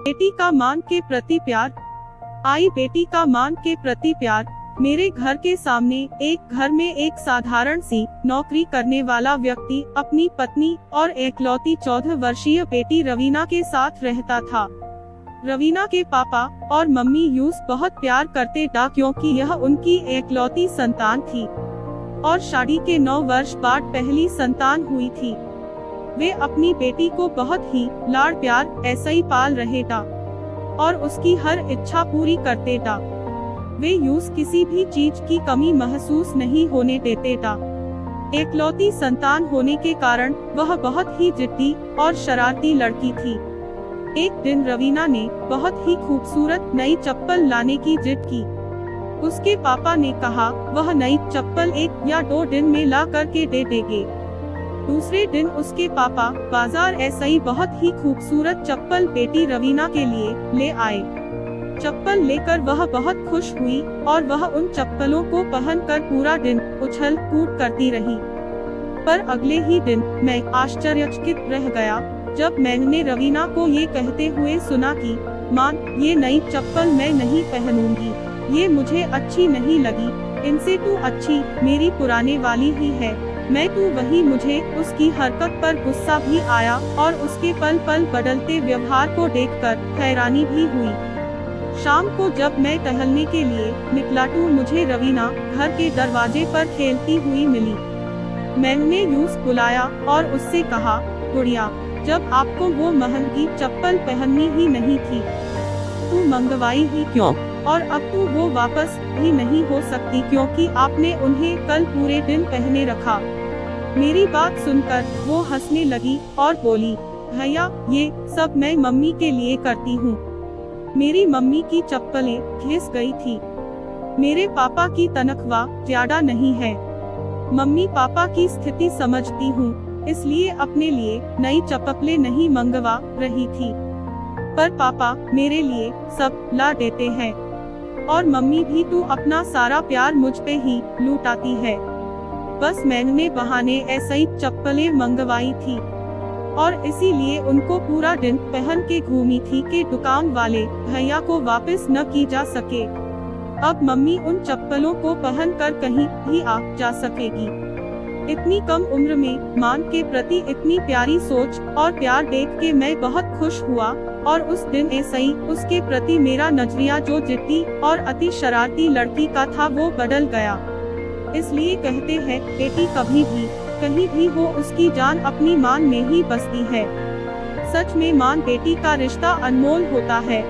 बेटी का मां के प्रति प्यार। आई बेटी का मां के प्रति प्यार। मेरे घर के सामने एक घर में एक साधारण सी नौकरी करने वाला व्यक्ति अपनी पत्नी और एकलौती 14 वर्षीय बेटी रवीना के साथ रहता था। रवीना के पापा और मम्मी यूस बहुत प्यार करते था क्योंकि यह उनकी एकलौती संतान थी और शादी के 9 वर्ष बाद पहली संतान हुई थी। वे अपनी बेटी को बहुत ही लाड़ प्यार ऐसा ही पाल रहे था और उसकी हर इच्छा पूरी करते था। वे यूस किसी भी चीज की कमी महसूस नहीं होने देते था। एकलौती संतान होने के कारण वह बहुत ही जिद्दी और शरारती लड़की थी। एक दिन रवीना ने बहुत ही खूबसूरत नई चप्पल लाने की जिद की। उसके पापा ने कहा वह नई चप्पल 1 या 2 दिन में ला करके दे देंगे। दूसरे दिन उसके पापा बाजार ऐसा ही बहुत ही खूबसूरत चप्पल बेटी रवीना के लिए ले आए। चप्पल लेकर वह बहुत खुश हुई और वह उन चप्पलों को पहनकर पूरा दिन उछल कूद करती रही। पर अगले ही दिन मैं आश्चर्यचकित रह गया जब मैंने रवीना को ये कहते हुए सुना कि माँ, ये नई चप्पल मैं नहीं पहनूंगी, ये मुझे अच्छी नहीं लगी, इनसे तो अच्छी मेरी पुराने वाली ही है। मैं तो वही। मुझे उसकी हरकत पर गुस्सा भी आया और उसके पल पल बदलते व्यवहार को देखकर हैरानी भी हुई। शाम को जब मैं टहलने के लिए निकला तो मुझे रवीना घर के दरवाजे पर खेलती हुई मिली। मैंने यूस बुलाया और उससे कहा, गुड़िया, जब आपको वो महंगी चप्पल पहननी ही नहीं थी तो मंगवाई ही क्यों? और अब तो वो वापस भी नहीं हो सकती क्योंकि आपने उन्हें कल पूरे दिन पहने रखा। मेरी बात सुनकर वो हंसने लगी और बोली, भैया, ये सब मैं मम्मी के लिए करती हूँ। मेरी मम्मी की चप्पलें घिस गई थी। मेरे पापा की तनख्वाह ज्यादा नहीं है। मम्मी पापा की स्थिति समझती हूँ, इसलिए अपने लिए नई चप्पलें नहीं मंगवा रही थी। पर पापा मेरे लिए सब ला देते हैं और मम्मी भी तो अपना सारा प्यार मुझ पे ही लुटाती है। बस मैंने बहाने ऐसे ही चप्पलें मंगवाई थी और इसीलिए उनको पूरा दिन पहन के घूमी थी कि दुकान वाले भैया को वापस न की जा सके। अब मम्मी उन चप्पलों को पहनकर कहीं भी आ जा सकेगी। इतनी कम उम्र में मां के प्रति इतनी प्यारी सोच और प्यार देख के मैं बहुत खुश हुआ और उस दिन ऐसे ही उसके प्रति मेरा नजरिया जो जिद्दी और अति शरारती लड़की का था वो बदल गया। इसलिए कहते हैं बेटी कभी भी कहीं भी हो उसकी जान अपनी मां में ही बसती है। सच में मां बेटी का रिश्ता अनमोल होता है।